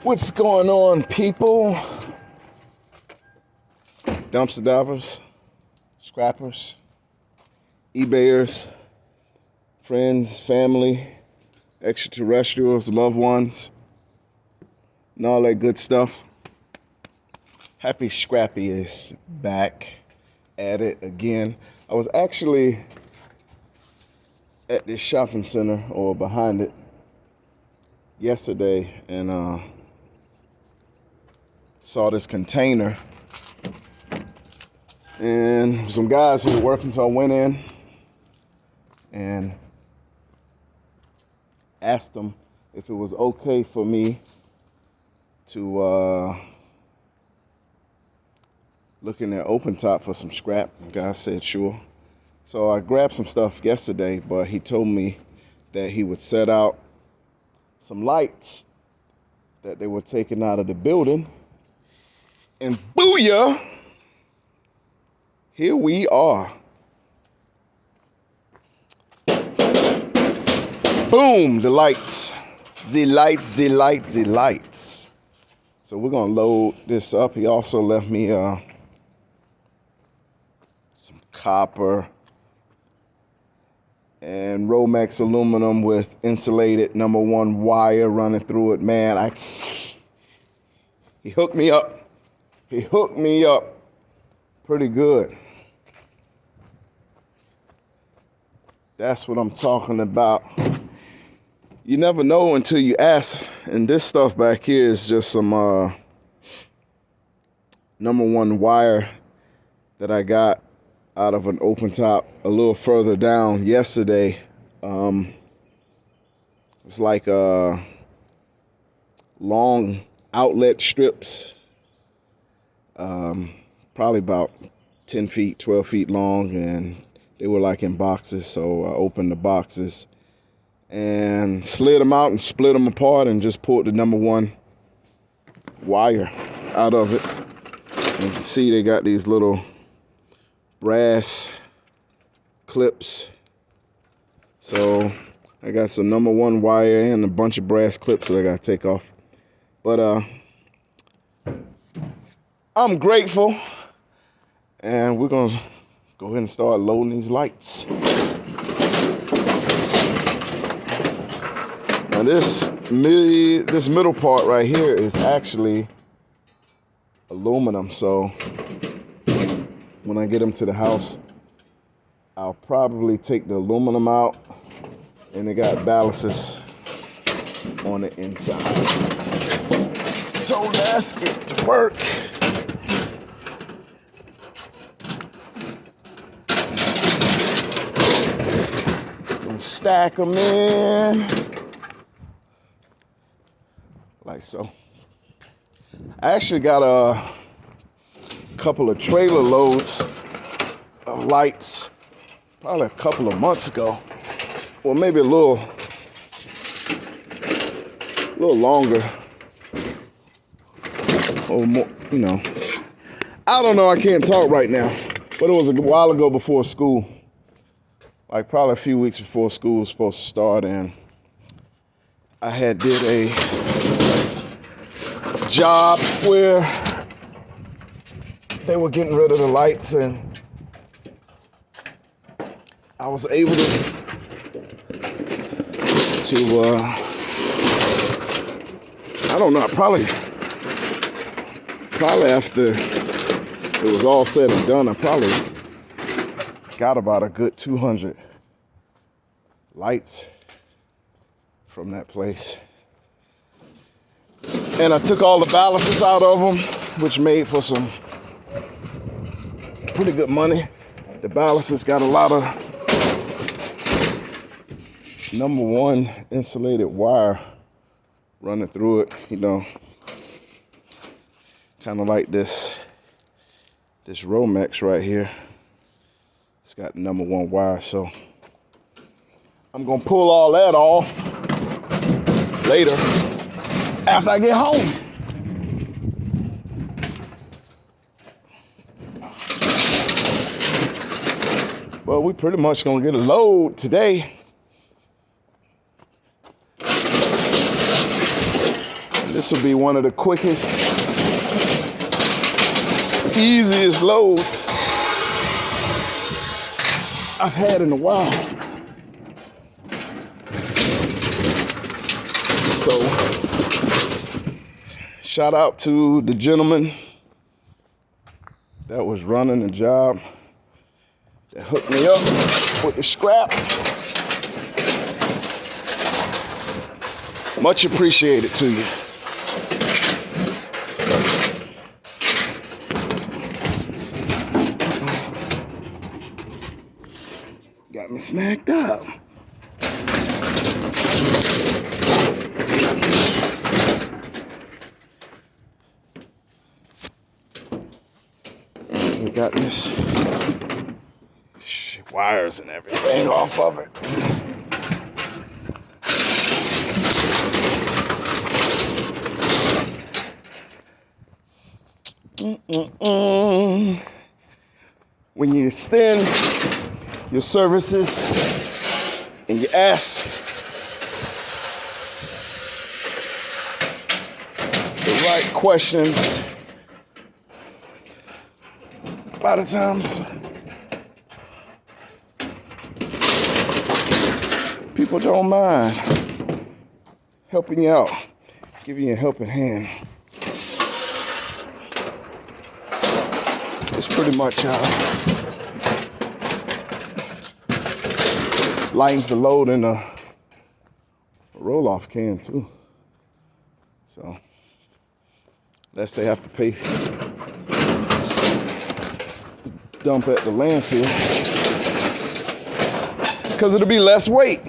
What's going on, people? Dumpster divers, scrappers, eBayers, friends, family, extraterrestrials, loved ones, and all that good stuff. Happy Scrappy is back at it again. I was actually at this shopping center, or behind it, yesterday, and saw this container, and some guys who were working, so I went in and asked them if it was okay for me to look in their open top for some scrap. The guy said sure. So I grabbed some stuff yesterday, but he told me that he would set out some lights that they were taking out of the building. And booyah, here we are. Boom, the lights. The lights. So we're gonna load this up. He also left me some copper and Romex aluminum with insulated #1 wire running through it. Man, he hooked me up. He hooked me up pretty good. That's what I'm talking about. You never know until you ask. And this stuff back here is just some #1 wire that I got out of an open top a little further down yesterday. It's like long outlet strips. Probably about 10 feet, 12 feet long, and they were like in boxes. So I opened the boxes and slid them out and split them apart and just pulled the #1 wire out of it. You can see they got these little brass clips. So I got some #1 wire and a bunch of brass clips that I gotta take off. But I'm grateful, and we're gonna go ahead and start loading these lights. Now this middle part right here is actually aluminum, so when I get them to the house, I'll probably take the aluminum out, and they got ballasts on the inside. So let's get to work. Stack them in like so. I actually got a couple of trailer loads of lights probably a couple of months ago, or maybe a little longer or more, you know. I don't know, I can't talk right now, but it was a while ago before school. Like probably a few weeks before school was supposed to start, and I had did a job where they were getting rid of the lights, and I was able to I don't know, probably after it was all said and done, I probably got about a good 200 lights from that place. And I took all the ballasts out of them, which made for some pretty good money. The ballasts got a lot of #1 insulated wire running through it, you know, kind of like this Romex right here. It's got #1 wire, so I'm gonna pull all that off later after I get home. Well, we pretty much gonna get a load today. This will be one of the quickest, easiest loads I've had in a while. So, shout out to the gentleman that was running the job that hooked me up with the scrap. Much appreciated to you. Got me snagged up. We got this wires and everything off of it. When you extend your services and you ask the right questions, a lot of times people don't mind helping you out, giving you a helping hand. It's pretty much lightens the load in a roll-off can too. So, less they have to pay dump at the landfill, because it'll be less weight.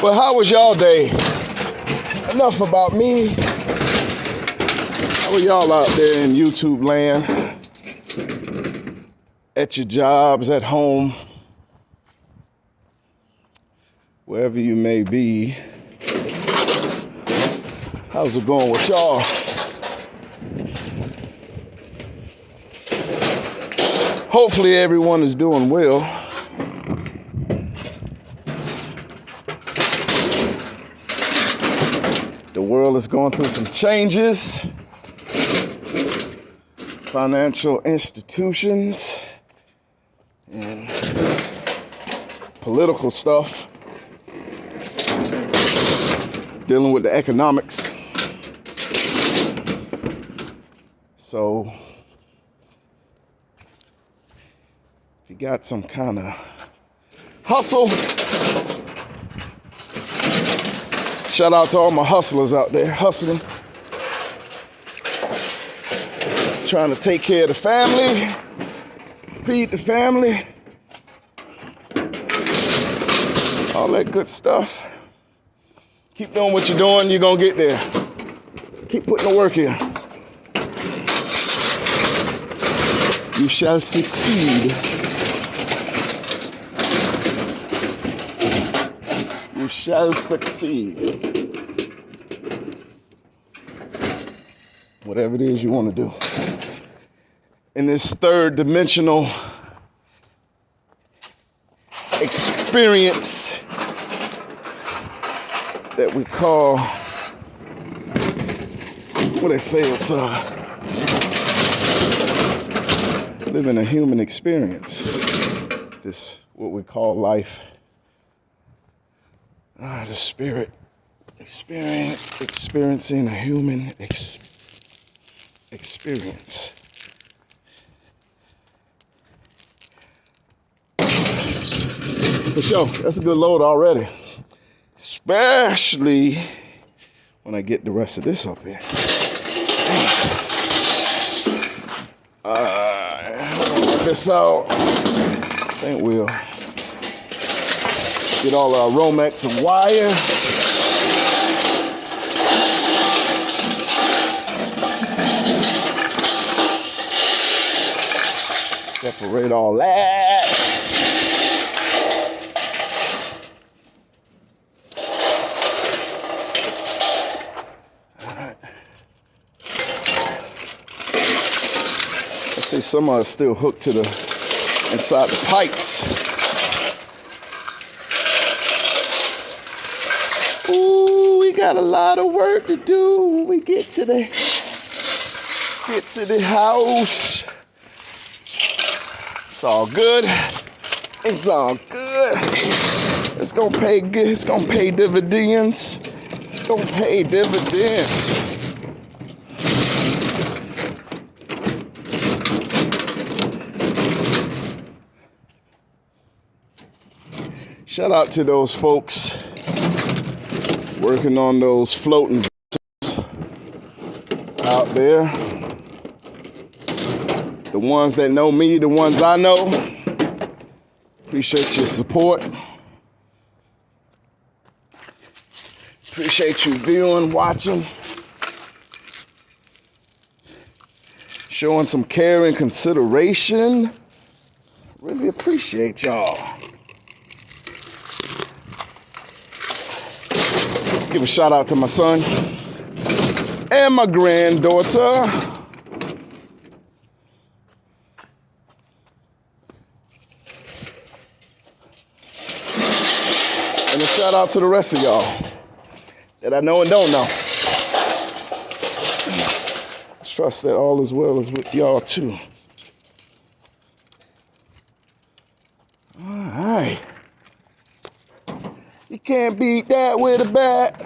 Well, how was y'all day? Enough about me. How are y'all out there in YouTube land? At your jobs, at home, wherever you may be. How's it going with y'all? Hopefully everyone is doing well. The world is going through some changes. Financial institutions and political stuff, dealing with the economics. So, if you got some kind of hustle, shout out to all my hustlers out there hustling, trying to take care of the family, feed the family, all that good stuff. Keep doing what you're doing, you're gonna get there. Keep putting the work in. You shall succeed. You shall succeed. Whatever it is you want to do. In this third dimensional experience that we call, what they say, it's living a human experience. This, what we call life. The spirit experiencing a human experience. For sure, that's a good load already. Especially when I get the rest of this up here. Work this out. I think we'll get all our Romex and wire. Separate all that. some are still hooked to the inside the pipes. Ooh, we got a lot of work to do when we get to the house. It's all good. It's all good. It's gonna pay good. It's gonna pay dividends. It's gonna pay dividends. Shout out to those folks working on those floating vessels out there. The ones that know me, the ones I know. Appreciate your support. Appreciate you viewing, watching. Showing some care and consideration. Really appreciate y'all. Give a shout out to my son and my granddaughter. And a shout out to the rest of y'all that I know and don't know. Trust that all is well as with y'all too. All right. You can't beat that with a bat.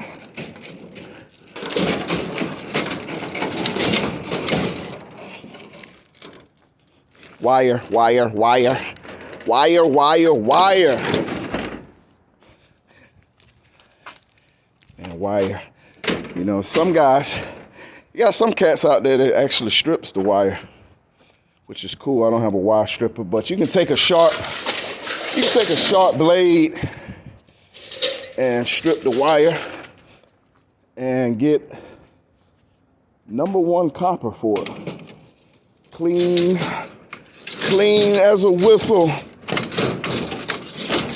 Wire, wire, wire. Wire, wire, wire. And wire. You know, some guys, you got some cats out there that actually strips the wire, which is cool. I don't have a wire stripper, but you can take a sharp blade and strip the wire and get #1 copper for it. Clean as a whistle.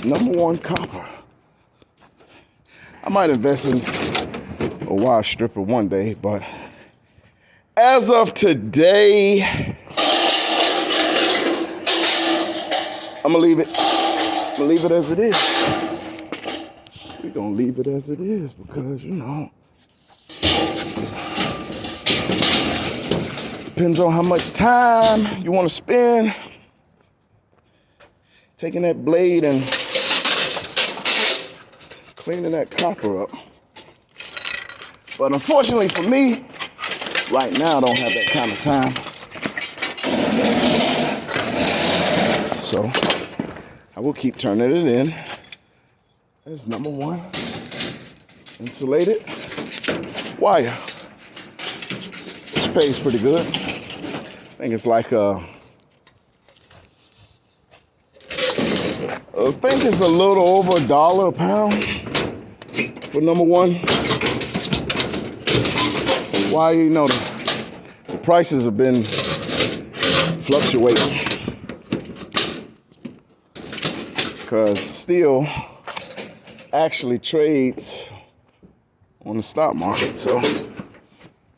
#1 copper. I might invest in a wire stripper one day, but as of today, I'm gonna leave it as it is. We're gonna leave it as it is because, you know, depends on how much time you want to spend taking that blade and cleaning that copper up. But unfortunately for me, right now I don't have that kind of time. So I will keep turning it in. That's #1 insulated wire, which pays pretty good. I think it's like I think it's a little over $1 a pound for #1 wire. You know, the prices have been fluctuating because steel actually trades on the stock market, so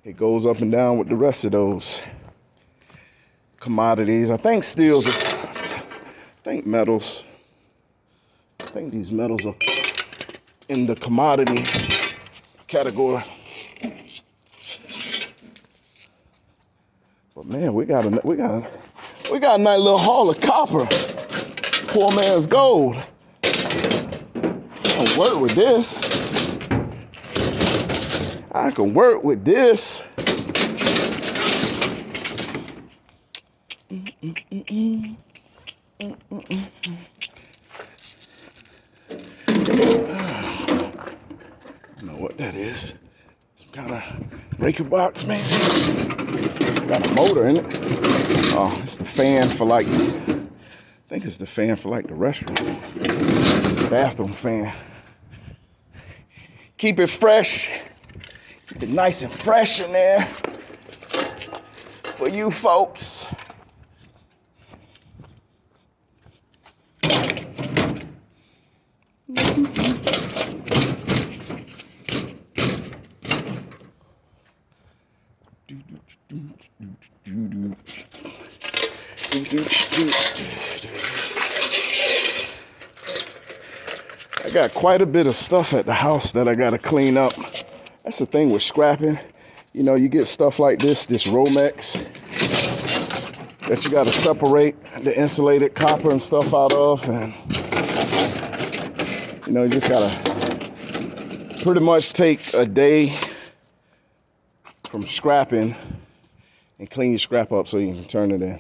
it goes up and down with the rest of those commodities. I think metals. I think these metals are in the commodity category. But man, we got a nice little haul of copper. Poor man's gold. I can work with this. I can work with this. I don't know what that is. Some kind of breaker box, man. Got a motor in it. Oh, it's the fan for like, I think it's the fan for like the restroom. Bathroom fan. Keep it fresh. Keep it nice and fresh in there for you folks. I got quite a bit of stuff at the house that I gotta clean up. That's the thing with scrapping. You know, you get stuff like this Romex that you gotta separate the insulated copper and stuff out of, and you know, you just gotta pretty much take a day from scrapping and clean your scrap up so you can turn it in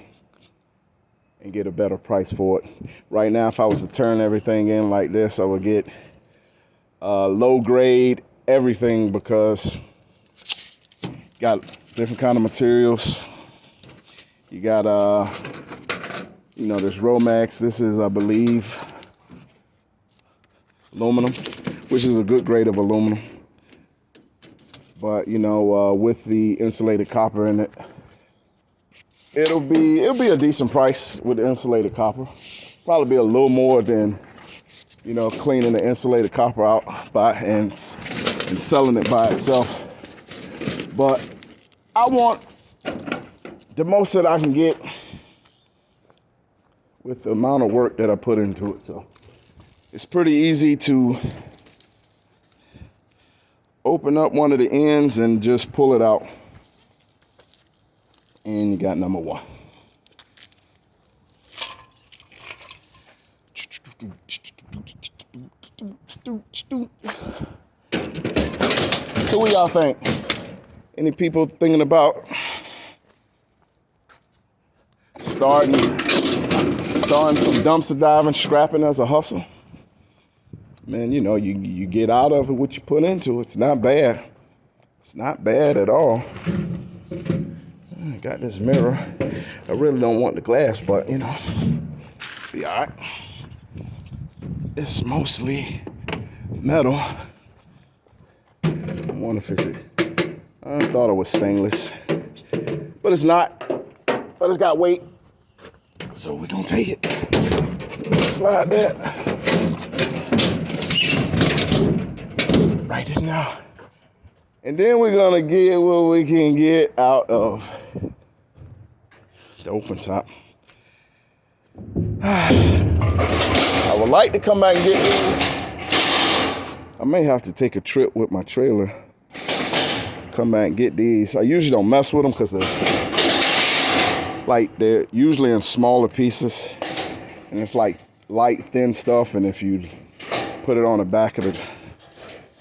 and get a better price for it. Right now, if I was to turn everything in like this, I would get low grade everything, because you got different kind of materials. You got, you know, this Romex. This is, I believe, aluminum, which is a good grade of aluminum. But, you know, with the insulated copper in it, it'll be a decent price with the insulated copper. Probably be a little more than, you know, cleaning the insulated copper out and selling it by itself. But I want the most that I can get with the amount of work that I put into it. So it's pretty easy to open up one of the ends and just pull it out. And you got number one. So what y'all think? Any people thinking about starting some dumpster diving, scrapping as a hustle? Man, you know, you get out of it what you put into it. It's not bad. It's not bad at all. I got this mirror. I really don't want the glass, but you know, be all right. It's mostly metal. I wonder if it's I thought it was stainless, but it's not. But it's got weight, so we're gonna take it. Slide that right in now, and then we're gonna get what we can get out of the open top. I would like to come back and get these. I may have to take a trip with my trailer. Come back and get these. I usually don't mess with them because they're usually in smaller pieces, and it's like light, thin stuff. And if you put it on the back of the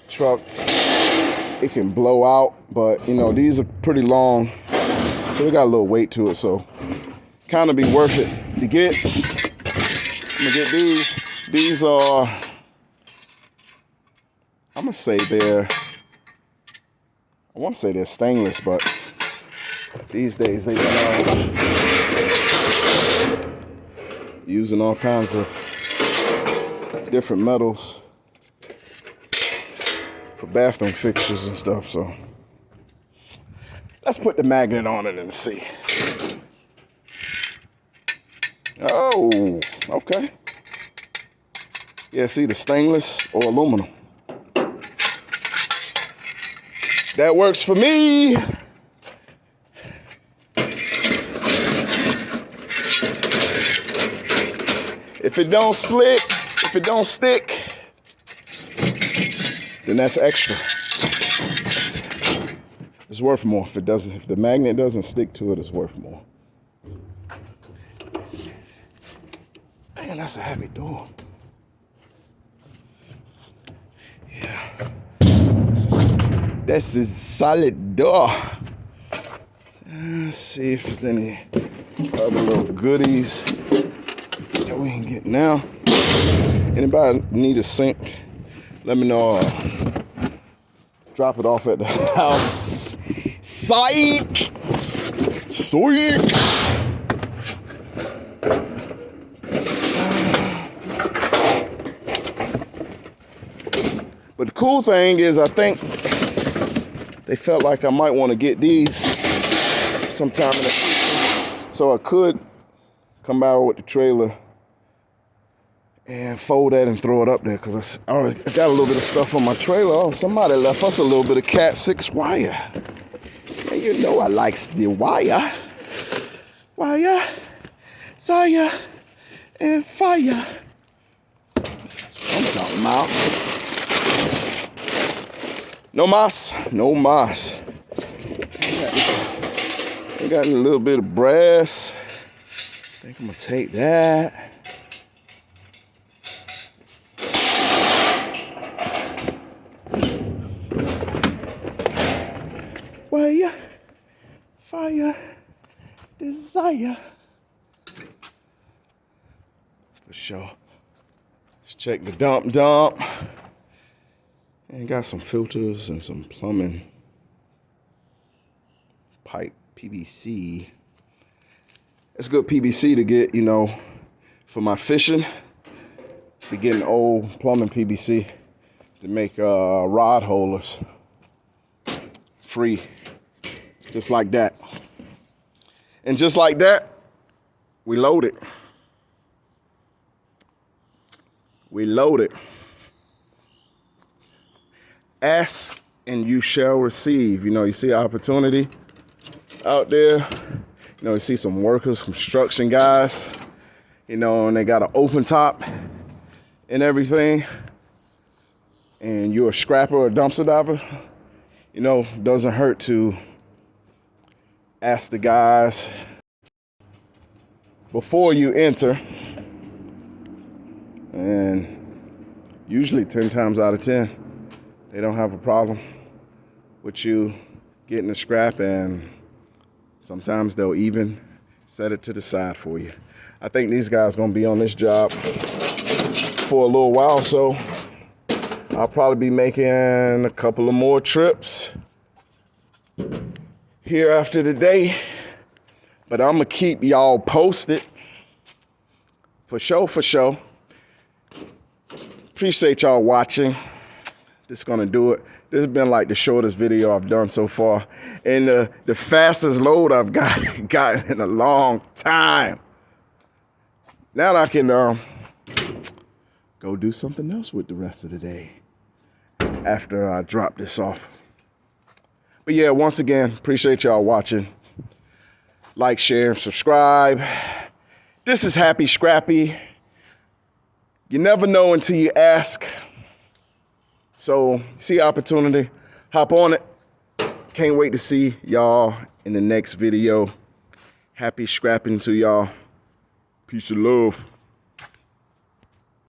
truck, it can blow out. But you know, these are pretty long, so they got a little weight to it. So kind of be worth it to get. I'm gonna get these. These are, I'm gonna say I want to say they're stainless, but these days they've been using all kinds of different metals for bathroom fixtures and stuff. So let's put the magnet on it and see. Oh, okay. Yeah, see, the stainless or aluminum. That works for me. If it don't slick, if it don't stick, then that's extra. It's worth more. If the magnet doesn't stick to it, it's worth more. Man, that's a heavy door. Yeah. This is solid door. Let's see if there's any other little goodies that we can get now. Anybody need a sink? Let me know. Drop it off at the house. Psych! Psych! But the cool thing is, I think they felt like I might want to get these sometime in the future. So I could come out with the trailer and fold that and throw it up there, because I already got a little bit of stuff on my trailer. Oh, somebody left us a little bit of Cat 6 wire. And you know I likes the wire. Wire. desire, and fire. I'm talking about. No mas, no mas. I got a little bit of brass. I think I'm gonna take that. Fire, fire, desire. For sure. Let's check the dump. And got some filters and some plumbing. Pipe PVC. It's good PVC to get, you know, for my fishing. Be getting old plumbing PVC to make rod holders. Free. Just like that. And just like that, we load it. We load it. Ask and you shall receive. You know, you see opportunity out there. You know, you see some workers, construction guys, you know, and they got an open top and everything. And you're a scrapper or a dumpster diver, you know, doesn't hurt to ask the guys before you enter. And usually 10 times out of 10, they don't have a problem with you getting the scrap, and sometimes they'll even set it to the side for you. I think these guys gonna be on this job for a little while, so I'll probably be making a couple of more trips here after today. But I'm gonna keep y'all posted. For sure. Appreciate y'all watching. This is gonna do it. This has been like the shortest video I've done so far, and the fastest load I've got in a long time. Now I can go do something else with the rest of the day after I drop this off. But yeah, once again, appreciate y'all watching. Like, share, subscribe. This is Happy Scrappy. You never know until you ask. So, see opportunity, hop on it. Can't wait to see y'all in the next video. Happy scrapping to y'all. Peace and love.